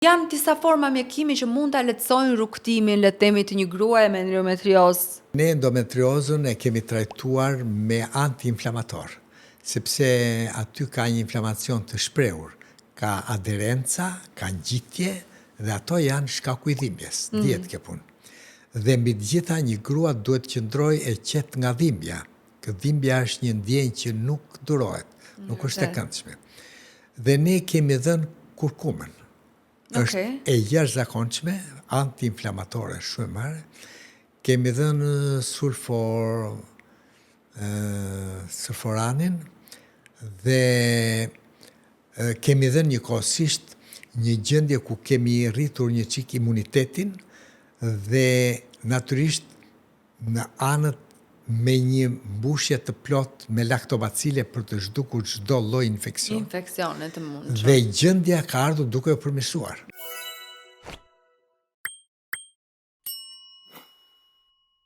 Janë disa forma mjekimi që mund ta lehtësojnë rrugtimin, le të themi, të një gruaje me endometriozë. Ne endometriozën e kemi trajtuar me anti-inflamator, sepse aty ka një inflamacion të shprehur, ka aderenca, ka ngjitje dhe ato janë shkaku i dhimbjes, dihet kjo punë. Dhe mbi të gjitha një grua duhet të qëndrojë e qetë nga dhimbja. Dhimbja është një ndjenjë që nuk durohet, nuk është e këndshme. Dhe ne kemi dhënë kurkumën. Është e jashtëzakonshme, anti-inflamatore shumë marrë. Kemi dhënë sulforanin dhe kemi dhënë njëkohësisht një gjendje ku kemi rritur një çik imunitetin dhe natyrisht në anët me një mbushje të plot me laktobacile për të zhdukur çdo lloj infeksion. Infeksione të mundshme. Dhe gjendja ka ardhur duke u përmirësuar.